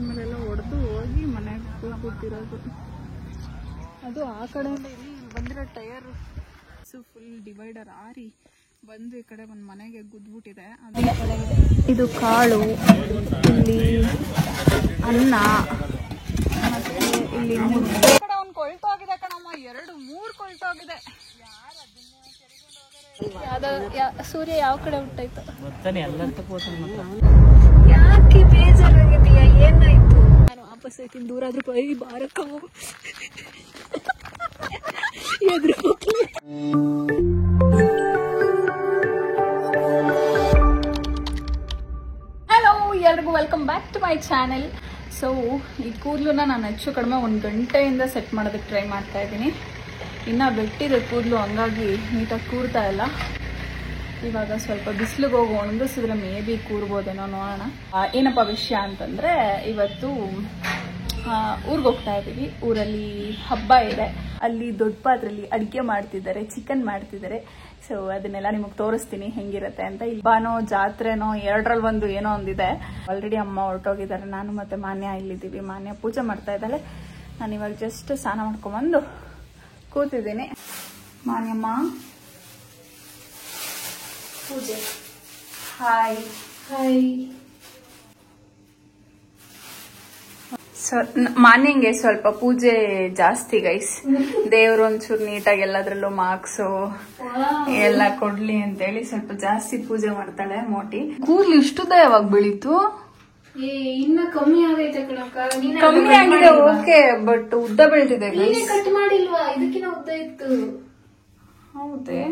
ಮೇಲೆಲ್ಲ ಹೊಡೆದು ಹೋಗಿ ಮನೆಗೆ ಕೂತಿರೋದು. ಅದು ಆ ಕಡೆಯಿಂದ ಇಲ್ಲಿ ಬಂದಿರೋ ಟೈರ್ ಫುಲ್ ಡಿವೈಡರ್ ಆರಿ ಬಂದು ಈ ಕಡೆ ಒಂದು ಮನೆಗೆ ಗುದ್ಬಿಟ್ಟಿದೆ. ಇದು ಕಾಳು, ಇಲ್ಲಿ ಅನ್ನ, ಮತ್ತೆ ಇಲ್ಲಿ ಕಡೆ ಒಂದು ಕೊಳ್ತೋಗಿದೆ ಕಣಮ್ಮ, 2-3 ಕೊಳ್ತೋಗಿದೆ. ಸೂರ್ಯ ಯಾವ ಕಡೆ ಹುಟ್ಟಾಯ್ತು ಯಾಕೆ ಬೇಜಾರಾಗಿದೆಯಾ? ಏನಾಯ್ತು? ನಾನು ವಾಪಸ್ ಐತೀನಿ, ದೂರ ಆದ್ರೂ ಬೈ ಬಾರಕ್ಕ ಹಲೋ ಎಲ್ರಿಗೂ welcome back to my channel. So ಈ ಕೂದಲನ್ನ ನಾನು ಹೆಚ್ಚು ಕಡಿಮೆ 1 ಗಂಟೆಯಿಂದ ಸೆಟ್ ಮಾಡೋದಕ್ಕೆ ಟ್ರೈ ಮಾಡ್ತಾ ಇದ್ದೀನಿ. ಇನ್ನು ಬೆಟ್ಟಿದೆ ಕೂದಲು, ಹಂಗಾಗಿ ನೀಟಾಗಿ ಕೂರ್ತಾ ಇಲ್ಲ. ಇವಾಗ ಸ್ವಲ್ಪ ಬಿಸಿಲಿಗೆ ಹೋಗಿ ಒಣಗಿಸಿದ್ರೆ ಮೇ ಬಿ ಕೂರ್ಬೋದೇನೋ, ನೋಡೋಣ. ಏನಪ್ಪ ವಿಷಯ ಅಂತಂದರೆ, ಇವತ್ತು ಊರಿಗೆ ಹೋಗ್ತಾ ಇದ್ದೀವಿ. ಊರಲ್ಲಿ ಹಬ್ಬ ಇದೆ, ಅಲ್ಲಿ ದೊಡ್ಡ ಪಾತ್ರೆಯಲ್ಲಿ ಅಡುಗೆ ಮಾಡ್ತಿದ್ದಾರೆ, ಚಿಕನ್ ಮಾಡ್ತಿದ್ದಾರೆ. ಸೊ ಅದನ್ನೆಲ್ಲ ನಿಮಗೆ ತೋರಿಸ್ತೀನಿ ಹೆಂಗಿರುತ್ತೆ ಅಂತ. ಹಬ್ಬನೋ ಜಾತ್ರೆನೋ 2ರಲ್ಲಿ 1 ಏನೋ ಒಂದಿದೆ. ಆಲ್ರೆಡಿ ಅಮ್ಮ ಹೊರಟೋಗಿದ್ದಾರೆ, ನಾನು ಮತ್ತೆ ಮಾನ್ಯ ಇಲ್ಲಿದ್ದೀವಿ. ಮಾನ್ಯ ಪೂಜೆ ಮಾಡ್ತಾ ಇದ್ದಾಳೆ. ನಾನು ಇವಾಗ ಜಸ್ಟ್ ಸ್ನಾನ ಮಾಡ್ಕೊಂಬಂದು ಕೂತಿದ್ದೀನಿ. ಮಾನ್ಯಮ್ಮ ಪೂಜೆ. Hi hi. ಸೊ ಮಾನ್ಯಂಗೆ ಸ್ವಲ್ಪ ಪೂಜೆ ಜಾಸ್ತಿ ಗೈಸ್. ದೇವ್ರು ಒಂಚೂರು ನೀಟಾಗಿ ಎಲ್ಲದ್ರಲ್ಲೂ ಮಾರ್ಕ್ಸು ಎಲ್ಲ ಕೊಡ್ಲಿ ಅಂತೇಳಿ ಸ್ವಲ್ಪ ಜಾಸ್ತಿ ಪೂಜೆ ಮಾಡ್ತಾಳೆ ಮೋಟಿ. ಕೂದಲು ಇಷ್ಟುದ ಯಾವಾಗ ಬೆಳೀತು? ಇನ್ನ ಕಮ್ಮಿ ಆಗೈತೆ ಕಮ್ಮಿ ಆಗಿದೆ ಓಕೆ, ಬಟ್ ಉದ್ದ ಬೆಳೆದಿದೆ. ಕಟ್ ಮಾಡಿಲ್ವಾ? ಇದಕ್ಕಿನ ಉದ್ದ ಇತ್ತು. ಹೌದೇ?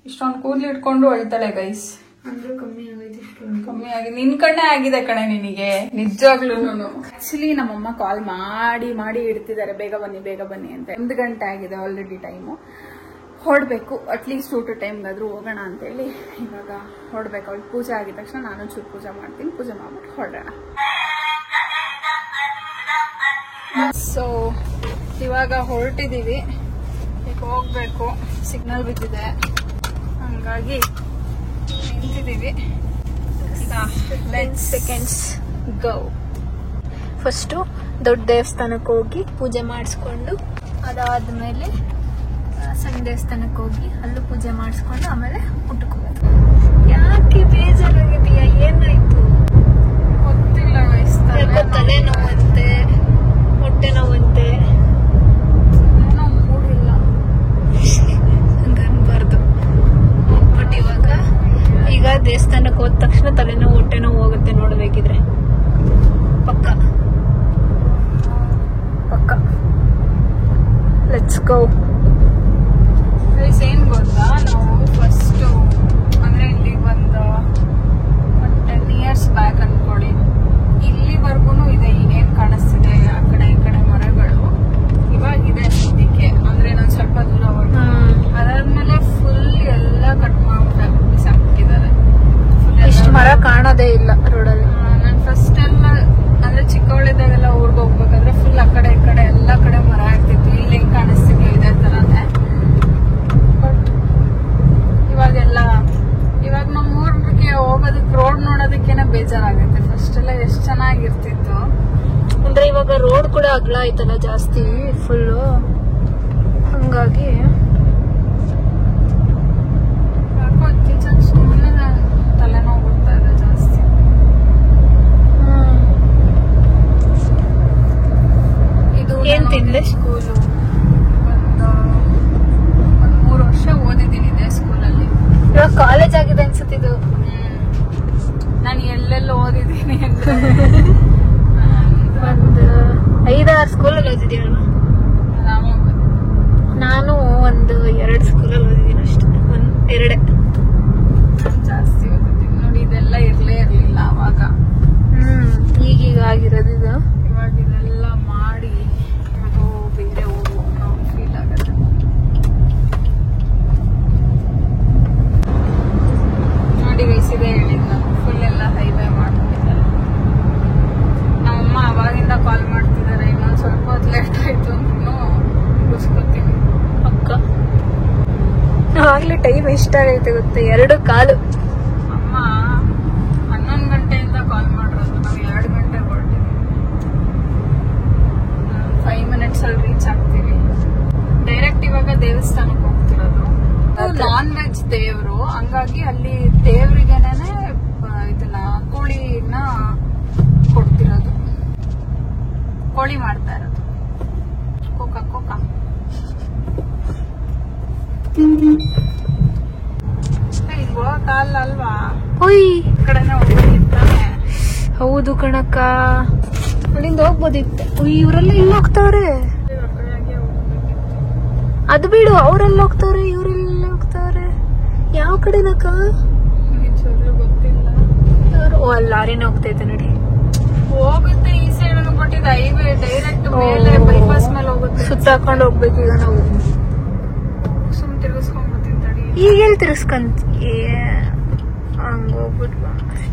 ಇಷ್ಟೊಂದು ಕೂದಲು ಇಟ್ಕೊಂಡು ಅಳ್ತಾಳೆ ಗೈಸ್. ಅಂದ್ರೆ ಕಮ್ಮಿ ಆಗೈತೆ. ಕಮ್ಮಿ ಆಗಿ ನಿನ್ ಕಣ್ಣೆ ಆಗಿದೆ ಕಣೆ ನಿನಗೆ, ನಿಜವಾಗ್ಲೂ. ಆಕ್ಚುಲಿ ನಮ್ಮಮ್ಮ ಕಾಲ್ ಮಾಡಿ ಮಾಡಿ ಇಡ್ತಿದ್ದಾರೆ, ಬೇಗ ಬನ್ನಿ ಬೇಗ ಬನ್ನಿ ಅಂತ. 1 ಗಂಟೆ ಆಗಿದೆ ಆಲ್ರೆಡಿ ಟೈಮು. ಹೊರಡ್ಬೇಕು, ಅಟ್ಲೀಸ್ಟ್ 2 ಟೈಮ್ಗಾದ್ರೂ ಹೋಗೋಣ ಅಂತೇಳಿ ಇವಾಗ ಹೊರಡ್ಬೇಕು. ಅವಳು ಪೂಜೆ ಆಗಿದ ತಕ್ಷಣ ನಾನು ಚೂರು ಪೂಜೆ ಮಾಡ್ತೀನಿ. ಪೂಜೆ ಮಾಡ್ಬಿಟ್ಟು ಹೊರಡೋಣ. ಸೊ ಇವಾಗ ಹೊರಟಿದ್ದೀವಿ, ಈಗ ಹೋಗ್ಬೇಕು. ಸಿಗ್ನಲ್ ಬಿದ್ದಿದೆ, ಹಂಗಾಗಿ ನಿಂತಿದ್ದೀವಿ. Let's seconds go. ಫಸ್ಟು ದೊಡ್ಡ ದೇವಸ್ಥಾನಕ್ಕೆ ಹೋಗಿ ಪೂಜೆ ಮಾಡಿಸ್ಕೊಂಡು, ಅದಾದ್ಮೇಲೆ ಸಣ್ಣ ದೇವಸ್ಥಾನಕ್ಕೆ ಹೋಗಿ ಅಲ್ಲೂ ಪೂಜೆ ಮಾಡಿಸ್ಕೊಂಡು ಆಮೇಲೆ ಊಟಕ್ಕೆ ಹೋಗೋದು. ಯಾಕೆ ಬೇಜಾರಾಗಿದೆಯಾ? ಏನಾಯ್ತು? ಗೊತ್ತಿಲ್ಲ ವಯಸ್ಸು. ತಲೆ ನೋವಂತೆ, ಹೊಟ್ಟೆ ನೋವಂತೆ, ಏನೋ ಮೂಡಿಲ್ಲ ಹಂಗನ್ಬಾರ್ದು. ಬಟ್ ಈಗ ದೇವಸ್ಥಾನಕ್ಕೆ ಹೋದ ತಕ್ಷಣ ತಲೆನೋವು ಹೊಟ್ಟೆ ನೋವು ಹೋಗುತ್ತೆ ನೋಡ್ಬೇಕಿದ್ರೆ. ಪಕ್ಕ ಪಕ್ಕ. Let's go. ಏನ್ ಗೊತ್ತಾ, ನಾವು ಫಸ್ಟ್ ಅಂದ್ರೆ ಇಲ್ಲಿ ಒಂದು 10 ಇಯರ್ಸ್ ಬ್ಯಾಕ್ ಅನ್ಕೊಳ್ಳಿ, ಇಲ್ಲಿವರೆಗೂ ಇದೆ. ಈಗೇನ್ ಕಾಣಿಸ್ತಿದೆ ಆ ಕಡೆ ಈ ಕಡೆ ಮರಗಳು ಇವಾಗಿದೆ ಸದ್ಯಕ್ಕೆ, ಅಂದ್ರೆ ಇನ್ನೊಂದ್ ಸ್ವಲ್ಪ ದೂರ ಹೋಗಿ. ಅದಾದ್ಮೇಲೆ ಫುಲ್ ಎಲ್ಲ ಕಟ್ ಮಾಡ್ಬಿಟ್ಟು ಬಿಸಾಕ್ಬಿಟ್ಟಿದ್ದಾರೆ. ಇಷ್ಟು ಮರ ಕಾಣೋದೇ ಇಲ್ಲ ರೋಡಲ್ಲಿ. ನಾನು ಫಸ್ಟ್ ಎಲ್ಲ ಅಂದ್ರೆ ಚಿಕ್ಕವಳಿದ್ದಾಗೆಲ್ಲ ಊರ್ಗ್ ಹೋಗ್ಬೇಕಾದ್ರೆ ಫುಲ್ ಆ ಕಡೆ ಈ ಕಡೆ ಎಲ್ಲ ಕಡೆ ಮರ ಆಗ್ತಿತ್ತು. ಇಲ್ಲಿ ಹೆಂಗ್ ಕಾಣಿಸ್ತಿದ್ವಿ ಇದೇ ತರಾನೇ. ಬಟ್ ಇವಾಗ ನಮ್ಮ ಊರಿಗೆ ಹೋಗೋದಕ್ಕೆ ರೋಡ್ ನೋಡೋದಕ್ಕೇನೆ ಬೇಜಾರಾಗುತ್ತೆ. ಫಸ್ಟ್ ಎಲ್ಲ ಎಷ್ಟು ಚೆನ್ನಾಗಿರ್ತಿತ್ತು. ಅಂದ್ರೆ ಇವಾಗ ರೋಡ್ ಕೂಡ ಅಗಲ ಆಯ್ತಲ್ಲ ಜಾಸ್ತಿ ಫುಲ್ಲು, ಹಂಗಾಗಿ ಯಾಕೋ ಇತ್ತೀಚೆಗೆ ಸುಮ್ಮನೆ ತಲೆನೋವು ಬರ್ತಾ ಇದೆ ಜಾಸ್ತಿ. ಇದು ಏನ್ ತಿಂದೆ? ಸ್ಕೂಲು ಒಂದು 3 ವರ್ಷ ಓದಿದ್ದೀನಿ ಇದೇ ಸ್ಕೂಲಲ್ಲಿ. ಇವಾಗ ಕಾಲೇಜ್ ಆಗಿದೆ ಅನ್ಸುತ್ತಿದ್ದು. ನಾನು ಎಲ್ಲೆಲ್ಲ ಓದಿದ್ದೀನಿ ಅಂದ್ರೆ ಒಂದು 5-6 ಸ್ಕೂಲಲ್ಲಿ ಓದಿದ್ದೀನಲ್ವಾ. ನಾನು ಒಂದು 2 ಸ್ಕೂಲಲ್ಲಿ ಓದಿದ್ದೀನಿ ಅಷ್ಟೇ, 2 ಜಾಸ್ತಿ ಓದಿದ್ದೀನಿ ನೋಡಿ. ಇದೆಲ್ಲ ಇರ್ಲೇ ಇರ್ಲಿಲ್ಲ ಅವಾಗ. ಈಗೀಗ ಆಗಿರೋದು ಇದು. ಇವಾಗ ಇದೆಲ್ಲ ಮಾಡಿ ಅದು ಬೇರೆ ಊರು ಅನ್ನೋ ಫೀಲ್ ಆಗುತ್ತೆ. ನೋಡಿ ವಯಸ್ಸಿದೆ ಹೇಳಿದ್ ನಾನು, ಫುಲ್ ಎಲ್ಲ ಹೈವೇ ಮಾಡ್ಬಿಟ್ಟಿದ್ದಾರೆ. ನಮ್ಮಮ್ಮ ಅವಾಗಿಂದ ಕಾಲ್ ಮಾಡ್ತಿದ್ದಾರೆ, ಇನ್ನೊಂದು ಸ್ವಲ್ಪ ಹೊತ್ತು ಲೇಟ್ ಆಯ್ತು ಅಂದ್ರೂ ಮುಗಿಸ್ಕೊತೀವಿ ಪಕ್ಕ. ಆಗ್ಲೇ ಟೈಮ್ ಎಷ್ಟಾಗೈತೆ ಗೊತ್ತೆ? 2:15. ಅಮ್ಮ 11 ಗಂಟೆಯಿಂದ ಕಾಲ್ ಮಾಡಿರೋದು, ನಾವು 2 ಗಂಟೆ ಹೊರಟಿದ್ದೀವಿ. ಹಾಗಾಗಿ ಅಲ್ಲಿ ದೇವ್ರಿಗೆನೆ ಇದನ್ನ ಕೋಳಿನ ಕೊಡ್ತಿರೋದು, ಕೋಳಿ ಮಾಡ್ತಾ ಇರೋದು. ಕೋಕ ಕೋಕ ಹೋಗಲ್ಲ ಅಲ್ವಾ, ಓಯ್ ಕಡೆನೆ ಹೋಗ್ಬೇಕಿತ್ತಾನೆ. ಹೌದು ಕಣಕ್ಕ, ಅಲ್ಲಿಂದ ಹೋಗ್ಬೋದಿತ್ತು. ಇವರೆಲ್ಲ ಇಲ್ಲಿ ಹೋಗ್ತಾವ್ರೆ, ಅದು ಬಿಡು. ಅವ್ರೆಲ್ಲ ಹೋಗ್ತಾವ್ರೆ, ಇವರೆಲ್ಲ ಹೋಗ್ತಾವ್ರೆ. ಯಾವ ಕಡೆನಕ್ಕ? ಗೊತ್ತಿಲ್ಲ. ಓ, ಅಲ್ಲಿ ಲಾರಿನ ಹೋಗ್ತೈತೆ ನೋಡಿ. ಹೋಗುತ್ತೆ ಈ ಸೈಡ್ ಕೊಟ್ಟಿದ್ದ ಹೈವೇ ಡೈರೆಕ್ಟ್ ಮೇಲೆ ಬೈಪಾಸ್ ಮೇಲೆ ಹೋಗುತ್ತೆ. ಸುತ್ತಾಕೊಂಡು ಹೋಗ್ಬೇಕು ಈಗ ನಾವು. ಸುಮ್ ತಿರ್ಗಿಸ್ಕೊಂಡ್ಬರ್ತೀನಿ ತಡಿ. ಈಗ ಎಲ್ಲಿ ತಿರ್ಸ್ಕಂತ ಹಂಗ ಹೋಗ್ಬಿಟ್ವಾ ಅಷ್ಟೇ.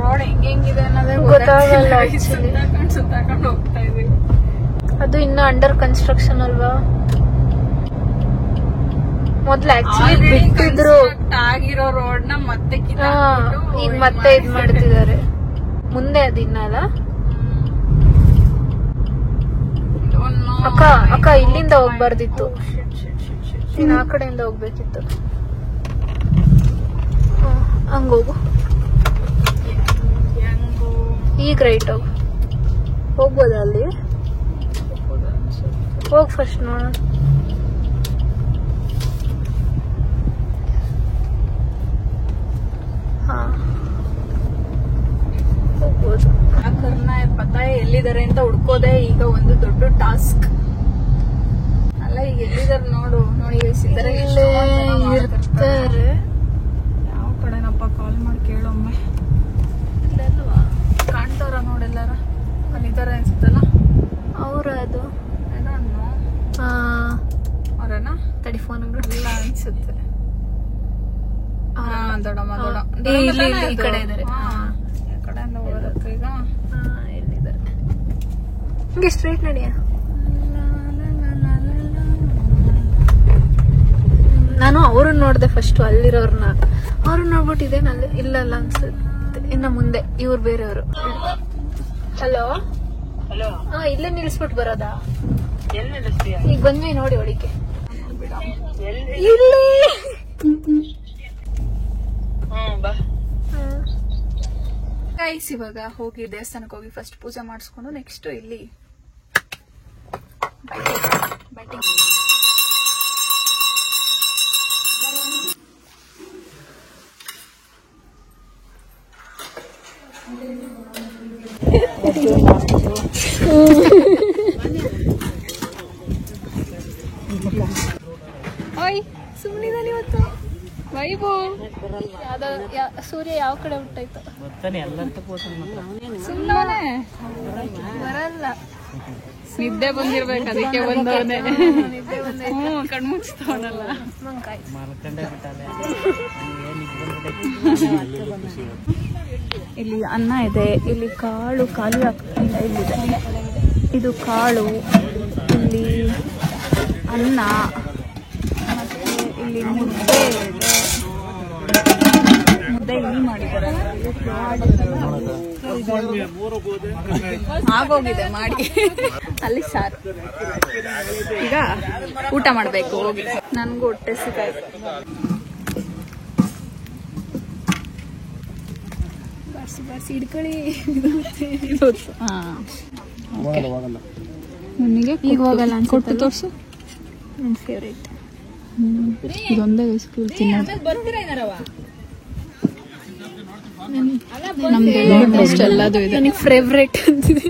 ರೋಡ್ ಹೆಂಗಿದೆ ಅನ್ನೋದೇ ಗೊತ್ತಾಗಲ್ಲ. ಸುತ್ತಾಕೊಂಡು ಹೋಗ್ತಾ ಇದೀವಿ. ಅದು ಇನ್ನ ಅಂಡರ್ ಕನ್ಸ್ಟ್ರಕ್ಷನ್ ಅಲ್ವಾ? ಮೊದ್ಲು ಆಕ್ಚುಲಿ ಬಿಟ್ಟಿದ್ರು, ಆಗಿರೋ ರೋಡ್ ನ ಮತ್ತೆ ಈಗ ಮತ್ತೆ ಇದ್ ಮಾಡ್ತಿದ್ದಾರೆ. ಮುಂದೆ ಅದಿನ್ನಲ್ಲ ಅಕ್ಕ. ಅಕ್ಕ ಇಲ್ಲಿಂದ ಹೋಗ್ಬಾರ್ದಿತ್ತು, ನೀನ್ ಆ ಕಡೆಯಿಂದ ಹೋಗ್ಬೇಕಿತ್ತು. ಹಂಗೋಗು, ಈಗ ರೈಟ್ ಹೋಗು. ಹೋಗ್ಬೋದ ಅಲ್ಲಿ? ಹೋಗ್ ಫಸ್ಟ್ ನೋಡ. ಹೋಗ್ಬೋದು. ಎಲ್ಲಿದ್ದಾರೆ ಅಂತ ಹುಡ್ಕೋದೆ ಈಗ ಒಂದು ದೊಡ್ಡ ಟಾಸ್ಕ್ ಅಲ್ಲ. ಈಗ ಎಲ್ಲಿದ್ದಾರೆ ನೋಡು. ನೋಡಿ ಇರ್ತಾರೆ. ಯಾವ ಕಡೆನಪ್ಪ? ಕಾಲ್ ಮಾಡಿ ಕೇಳೊಮ್ಮೆ. ಕಾಣ್ತಾರ ನೋಡೆಲ್ಲಾರ ಅಲ್ಲಿದ್ದಾರೆ ಅನ್ಸುತ್ತಲ್ಲ. ಅವ್ರ ಅದು ಅವ್ರನ ತಡಿ ಫೋನ್ ಇಲ್ಲ ಅನ್ಸುತ್ತೆ. ದೊಡ್ಡಮ್ಮ ಈ ಕಡೆ ಇದಾರೆ. ಕಡೆಯಿಂದ ಹೋಗೋದಕ್ಕ ಈಗ ಎಲ್ಲಿದ್ದಾರೆ? ಹಿಂಗೆ ಸ್ಟ್ರೈಟ್ ನಡಿಯ. ನಾನು ಅವ್ರನ್ನ ನೋಡ್ದೆ ಫಸ್ಟ್, ಅಲ್ಲಿರೋರ್ನ. ಅವ್ರನ್ನ ನೋಡ್ಬಿಟ್ಟು ಇದೇನಲ್ಲಿ ಇಲ್ಲಲ್ಲ ಅನ್ಸುತ್ತೆ. ಇನ್ನ ಮುಂದೆ ಇವ್ರು ಬೇರೆಯವರು. ಹಲೋ, ಹಾ, ಇಲ್ಲೇ ನಿಲ್ಸ್ಬಿಟ್ಟು ಬರೋದಾ? ಈಗ ಬಂದ್ವಿ ನೋಡಿ ಹೊಡಿಕೆ. ಇಲ್ಲಿ ಗೈಸ್ ಇವಾಗ ಹೋಗಿ ದೇವಸ್ಥಾನಕ್ಕೆ ಹೋಗಿ ಫಸ್ಟ್ ಪೂಜೆ ಮಾಡಿಸ್ಕೊಂಡು ನೆಕ್ಸ್ಟ್ ಇಲ್ಲಿ ಬ್ಯಾಟಿಂಗ್. ಓಯ್ ಸುಮ್ಮನಿದಾನೆ ಇವತ್ತು ವೈಭವ. ಸೂರ್ಯ ಯಾವ ಕಡೆ ಹುಟ್ಟಾಯ್ತು? ಸುಮ್ಮನೆ ಬರಲ್ಲ, ನಿದ್ದೆ ಬಂದಿರ್ಬೇಕು, ಅದಕ್ಕೆ ಬಂದವನೇ. ಕಣ್ಮುಚ್ತವನಲ್ಲ. ಇಲ್ಲಿ ಅನ್ನ ಇದೆ, ಇಲ್ಲಿ ಕಾಳು ಖಾಲಿ ಆಗ್ತಿಲ್ಲ. ಇಲ್ಲಿದೆ, ಇದು ಕಾಳು, ಇಲ್ಲಿ ಅನ್ನ, ಮತ್ತೆ ಇಲ್ಲಿ ಮುದ್ದೆ ಇದೆ. ಮುದ್ದೆ ಇಲ್ಲಿ ಮಾಡಿದ್ದಾರೆ, ಆಗೋಗಿದೆ ಮಾಡಿ. ಅಲ್ಲಿ ಸಾರು. ಈಗ ಊಟ ಮಾಡ್ಬೇಕು ಹೋಗಿ. ನನ್ಗೂ ಹೊಟ್ಟೆ ಸಿಕ್ಕಾಯ್ತು. ಬಾರ್ಸಿ ಹಿಡ್ಕೊಳ್ಳಿ. ನನಗೆ ಈಗ ಹೋಗಲ್ಲ ಕೊಟ್ಟು ತೋರ್ಸು. ನನ್ನ ಫೇವ್ರೇಟ್. ಇದೊಂದೇ ಸ್ಕೂಲ್ ತಿನ್ನೋದು. ನಮ್ದು ಎಲ್ಲದು ಇದೆ. ನನಗೆ ಫೇವ್ರೇಟ್ ಅಂತಿದೆ.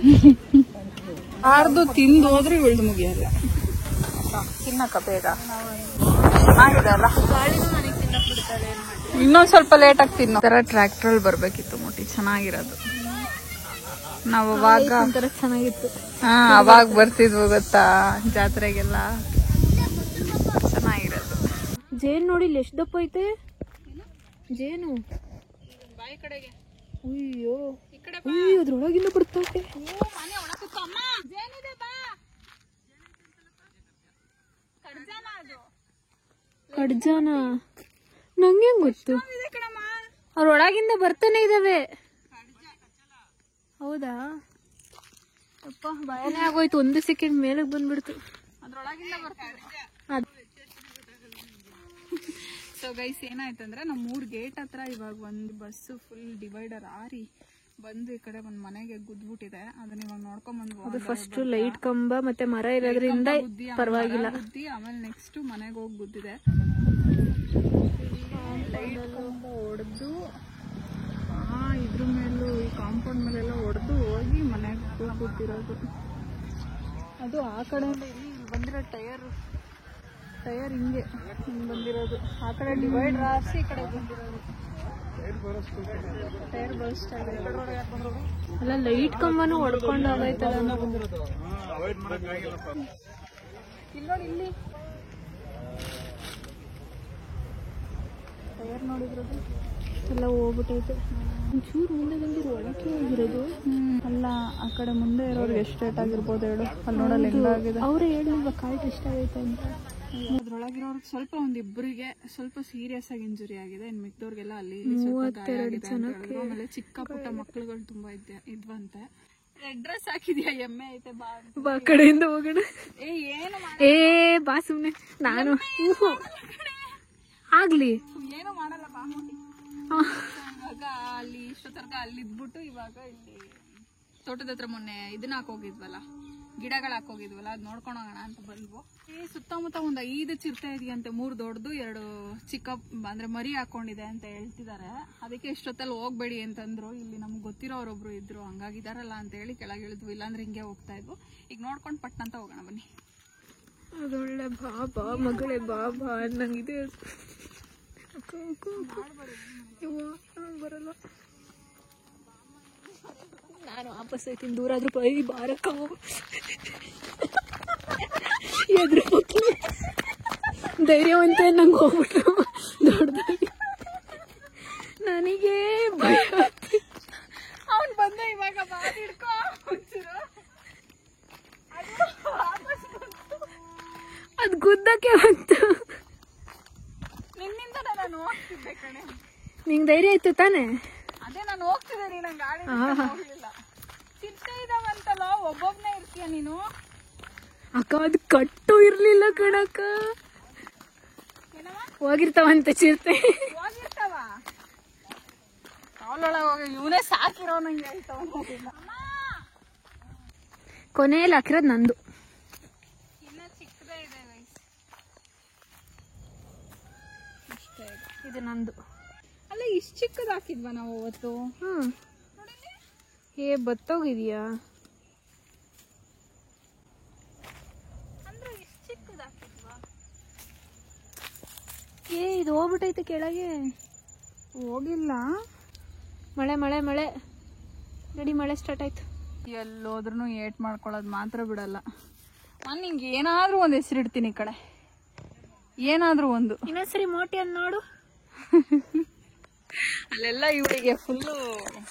ಆರ್ದು ತಿಂದು ಹೋದ್ರೆ ಇಳ್ದು ಮುಗಿಯಲ್ಲ. ತಿನ್ನಕ ಬೇಗ ಆಗಿದಲ್ಲ. ಇನ್ನೊಂದ್ ಸ್ವಲ್ಪ ಲೇಟ್ ಆಗಿ ತಿನ್ನೋ ತರ ಟ್ರ್ಯಾಕ್ಟರ್ ಬರ್ಬೇಕಿತ್ತು. ಮುಟ್ಟಿ ಚೆನ್ನಾಗಿರೋದು. ನಾವ್ ಅವಾಗ ಚೆನ್ನಾಗಿತ್ತು. ಅವಾಗ ಬರ್ತಿದ್ವು ಗೊತ್ತಾ ಜಾತ್ರೆಗೆಲ್ಲ. ಚೆನ್ನಾಗಿರೋದು. ಜೇನು ನೋಡಿ ಇಲ್ಲಿ ಎಷ್ಟು ದಪ್ಪ ಐತೆ ಜೇನು. ಅಯ್ಯೋ ಅದ್ರೊಳಗಿಂದ ಬರ್ತೈತೆ. ಕಡ್ಜಾನ ನಂಗೆ ಗೊತ್ತು. ಅವ್ರೊಳಗಿಂದ ಬರ್ತಾನೆ ಇದಾವೆ. ಹೌದಾ? ಅಪ್ಪ ಭಯನೇ ಆಗೋಯ್ತು. ಒಂದು ಸೆಕೆಂಡ್ ಮೇಲಕ್ಕೆ ಬಂದ್ಬಿಡ್ತು. ಅದ್ರೊಳಗಿಂದ ಬರ್ತಾರೆ. ಸೊ ಗೈಸ್ ಏನಾಯ್ತಂದ್ರೆ ನಮ್ಮ 3 ಗೇಟ್ ಹತ್ರ ಇವಾಗ ಒಂದು ಬಸ್ ಫುಲ್ ಡಿವೈಡರ್ ಆರಿ ಬಂದು ಈ ಕಡೆ ಒಂದ್ ಮನೆಗೆ ಗುದ್ಬಿಟ್ಟಿದೆ. ಅದನ್ನ ಇವಾಗ ನೋಡ್ಕೊಂಡ್ ಬಂದ್ವು. ಅದು ಫಸ್ಟ್ ಲೈಟ್ ಕಂಬ ಮತ್ತೆ ಮರ ಇರೋದ್ರಿಂದ ಪರವಾಗಿಲ್ಲ. ಗುದ್ದಿ ಆಮೇಲೆ ನೆಕ್ಸ್ಟ್ ಮನೆಗೆ ಹೋಗಿ ಗುದ್ದಿದೆ. ಲೈಟ್ ಕಂಬ ಹೊಡೆದು ಇದ್ರ ಮೇಲೂ ಈ ಕಾಂಪೌಂಡ್ ಮೇಲೆಲ್ಲ ಹೊಡೆದು ಹೋಗಿ ಮನೆಗೆ ಕೂತಿರೋದು. ಅದು ಆ ಕಡೆಯಿಂದ ಇಲ್ಲಿ ಬಂದಿರೋ ಟೈರ್ ಹಿಂಗೆ ಬಂದಿರೋದು. ಆ ಕಡೆ ಡಿವೈಡ್ ರಾಸಿ ಈ ಕಡೆ ಬಂದಿರೋದು. ಟೈರ್ ಬರ್ಸ್ಟ್ ಆಗಿದೆ. ಅಲ್ಲ ಲೈಟ್ ಕಂಬನೂ ಹೊಡ್ಕೊಂಡು ಹೋಗೈತಲ್ಲ. ಇಲ್ಲಿ ನೋಡಿ, ಇಲ್ಲಿ ಟೈರ್ ನೋಡಿದ್ರದು ಎಲ್ಲ ಹೋಗ್ಬಿಟ್ಟೈತೆ. ಒಂಚೂರು ಮುಂದೆ ಬಂದಿರೋ ಒಳಕ್ಕೆ ಹೋಗಿರೋದು. ಅಲ್ಲ ಆ ಕಡೆ ಮುಂದೆ ಇರೋರ್ಗೆ ಎಷ್ಟು ರೇಟ್ ಆಗಿರ್ಬೋದು ಹೇಳು. ಅಲ್ಲಿ ನೋಡಲ್ಲ ಹೆಂಗಾಗಿದೆ. ಅವರೇ ಹೇಳಿಲ್ವಾ ಕಾಲ್ಟ್ ಇಷ್ಟ ಆಗೈತೆ ಅಂತ. ಅದ್ರೊಳಗಿರೋರ್ಗೆ ಸ್ವಲ್ಪ ಒಂದಿಬ್ಬರಿಗೆ ಸ್ವಲ್ಪ ಸೀರಿಯಸ್ ಆಗಿ ಇಂಜುರಿ ಆಗಿದೆ. ಇನ್ನು ಮಿಕ್ದವ್ರಿಗೆಲ್ಲ ಅಲ್ಲಿ ಸ್ವಲ್ಪ ಗಾಯ ಆಗಿದೆ ಅಂತ ಹೇಳಿದ್ರು. ಆಮೇಲೆ ಚಿಕ್ಕ ಪುಟ್ಟ ಮಕ್ಳುಗಳು ತುಂಬಾ ಇದ್ವಂತೆ. Red dress ಹಾಕಿದ್ಯಾ? ಎಮ್ಮೆ ಐತೆ ಬಾ ಕಡೆಯಿಂದ ಹೋಗೋಣ. ಏನು ಬಾ ಸುಮ್ನೆ. ನಾನು ಆಗ್ಲಿ ಏನು ಮಾಡಲ್ಲ ಬಾ. ಇವಾಗ ಅಲ್ಲಿ ಇಷ್ಟೊತ್ತರ್ಗ ಅಲ್ಲಿ ಇದ್ಬಿಟ್ಟು ಇವಾಗ ಇಲ್ಲಿ ತೋಟದ ಹತ್ರ ಮೊನ್ನೆ ಇದನ್ನ ಹಾಕೋಗಿದ್ವಲ್ಲ, ಗಿಡಗಳು ಹಾಕೋಗಿದ್ವಲ್ಲ, ಅದ್ ನೋಡ್ಕೊಂಡು ಹೋಗೋಣ ಅಂತ ಬಂದ್ವು. ಸುತ್ತಮುತ್ತ ಒಂದು 5 ಚಿರತೆ ಇದೆಯಂತೆ. 3 ದೊಡ್ಡದು 2 ಚಿಕ್ಕ ಅಂದ್ರೆ ಮರಿ ಹಾಕೊಂಡಿದೆ ಅಂತ ಹೇಳ್ತಿದ್ದಾರೆ. ಅದಕ್ಕೆ ಇಷ್ಟೊತ್ತಲ್ಲಿ ಹೋಗ್ಬೇಡಿ ಅಂತಂದ್ರು. ಇಲ್ಲಿ ನಮ್ಗೆ ಗೊತ್ತಿರೋರೊಬ್ರು ಇದ್ರು, ಹಂಗಾಗಿದಾರಲ್ಲ ಅಂತ ಹೇಳಿ ಕೆಳಗೆ ಇಳಿದ್ವು. ಇಲ್ಲಾಂದ್ರೆ ಹಿಂಗೆ ಹೋಗ್ತಾ ಇದ್ವು. ಈಗ ನೋಡ್ಕೊಂಡು ಪಟ್ಟಂತ ಹೋಗೋಣ ಬನ್ನಿ. ಅದೊಳ್ಳೆ ಬಾ ಮಗಳೇ ಬಾ ಅನ್ನಂಗಿದೆ. ಬರಲ್ಲ. ನಾನು ವಾಪಸ್ ಐತೀನಿ. ದೂರ ಆದ್ರೂ ಬೈ ಬಾರಕ್ಕ. ಎದ್ರ ಧೈರ್ಯವಂತ ನಂಗೆ ಹೋಗ್ಬಿಟ್ರು ದೊಡ್ಡದಾಗಿ. ನನಗೆ ಭಯ. ಅವನ್ ಬಂದ ಇವಾಗ ಬಾದಿಡ್ಕೊ ಅದ್ ಗುದ್ದಕ್ಕೆ ಬಂತು. ನಿನ್ನಿಂದ ನಾನು ಹೋಗ್ತಿದ್ದೆ ಕಣೆ. ನಿಂಗೆ ಧೈರ್ಯ ಇತ್ತು ತಾನೆ? ಅದೇ ನಾನು ಹೋಗ್ತಿದ್ದೆ, ನೀನು ಗಾಡಿ ಹೋಗ್ಲಿಲ್ಲ. ಚಿಟ್ಟೆ ಇದಾವಂತಲ್ಲ, ಒಬ್ಬೊಬ್ನೇ ಇರ್ತೀಯ ನೀನು. ಅಕ್ಕ ಅದು ಕಟ್ಟು ಇರ್ಲಿಲ್ಲ ಕಣಕ್ಕ. ಹೋಗಿರ್ತಾವಂತೆ ಚಿರತೆ. ಹೋಗಿರ್ತಾವ ಅವಳೊಳಗೆ ಹೋಗಿ ಇವನೇ ಸಾಕಿರೋ ನಂಗೆ ಹೇಳ್ತಾವ. ಕೊನೆಯಲ್ಲಿ ಹಾಕಿರೋದು ನಂದು. ಇನ್ನ ಚಿಕ್ಕದೇ ಇದೆ ವಯಸ್ಸು. ಇದು ನಂದು. ಅಲ್ಲ ಇಷ್ಟು ಚಿಕ್ಕದು ಹಾಕಿದ್ವಾ ನಾವು ಅವತ್ತು? ಬತ್ತೋಗಿದ್ಯಾ? ಅಂದ್ರೆ ಇಷ್ಟು ಚಿಕ್ಕದು ಹಾಕಿದ್ವಾ? ಇದು ಹೋಗ್ಬಿಟ್ಟೈತೆ ಕೆಳಗೆ. ಹೋಗಿಲ್ಲ. ಮಳೆ ಮಳೆ ಮಳೆ ನಡಿ, ಮಳೆ ಸ್ಟಾರ್ಟ್ ಆಯ್ತು. ಎಲ್ಲೋದ್ರೂ ಏಟ್ ಮಾಡ್ಕೊಳ್ಳೋದು ಮಾತ್ರ ಬಿಡಲ್ಲ. ನಾನು ನಿಂಗೆ ಏನಾದ್ರೂ ಒಂದು ಹೆಸರಿಡ್ತೀನಿ ಈ ಕಡೆ, ಏನಾದ್ರೂ ಒಂದು. ಇನ್ನೊಂದ್ಸರಿ ಮೋಟಿ ಅಂತ ನೋಡು. ಅಲ್ಲೆಲ್ಲ ಇವಳಿಗೆ ಫುಲ್ಲು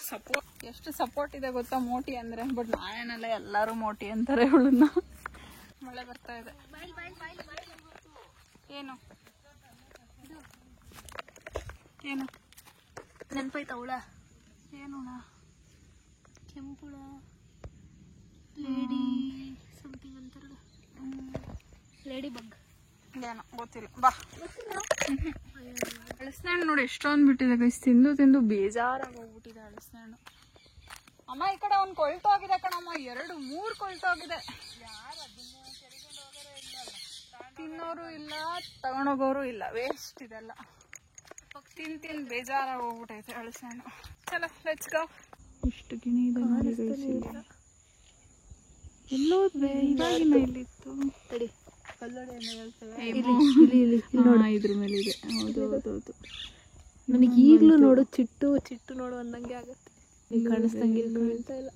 ಸಪೋರ್ಟ್. ಎಷ್ಟು ಸಪೋರ್ಟ್ ಇದೆ ಗೊತ್ತಾ ಮೋಟಿ ಅಂದ್ರೆ. ಬಟ್ ನಾನೇನಲ್ಲ, ಎಲ್ಲಾರು ಮೋಟಿ ಅಂತಾರೆ ಇವಳನ್ನ. ಮಳೆ ಬರ್ತಾ ಇದೆ. ಏನು ಏನು ನೆನಪಾಯ್ತಾ ಅವಳ? ಏನು ಕೆಂಪುಳ ಲೇಡಿ ಸಮಥಿಂಗ್ ಅಂತಾರಲ್ಲ, ಲೇಡಿ ಬಗ್ ಏನೋ ಗೊತ್ತಿಲ್ಲ. ಬಾ. ಹಳಸಿನಣ್ಣು ನೋಡಿ ಎಷ್ಟೊಂದು ಬಿಟ್ಟಿದೆ ಗೈಸ್. ತಿಂದು ತಿಂದು ಬೇಜಾರಾಗಿ ಹೋಗ್ಬಿಟ್ಟಿದೆ ಹಳಸಿನಣ್ಣು. ಅಮ್ಮ ಈ ಕಡೆ ಒಂದು ಕೊಳ್ತೋಗಿದೆ ಕಣಮ್ಮ. 2-3 ಕೊಳ್ತೋಗಿದೆ. ತಿನ್ನೋರು ಇಲ್ಲ, ತಗೊಂಡೋಗೋರು ಇಲ್ಲ. ವೇಸ್ಟ್ ಇದೆಲ್ಲ. ತಿಂದು ಬೇಜಾರಾಗಿ ಹೋಗ್ಬಿಟ್ಟೈತೆ ಹಳಸಿನಣ್ಣು. ಚಲೋ ಲೆಟ್ಸ್ ಗೋ. ಇಷ್ಟು ಗಿಣಿ ಇದೆ ನೋಡಿ ಗೈಸ್. ಎಲ್ಲೋದ್ವೆ? ಇವಾಗಿನ ಇಲ್ಲಿತ್ತು. ತಡಿ, ಇದ್ರ ಮೇಲೆ ಇದೆ. ಹೌದು ಹೌದು ಹೌದು. ನನಗೆ ಈಗ್ಲೂ ನೋಡು ಚಿಟ್ಟು ಚಿಟ್ಟು ನೋಡು ಅಂದಂಗೆ ಆಗತ್ತೆ. ಕಾಣಿಸ್ದಂಗೆ ಕಾಣ್ತಾ ಇಲ್ಲ.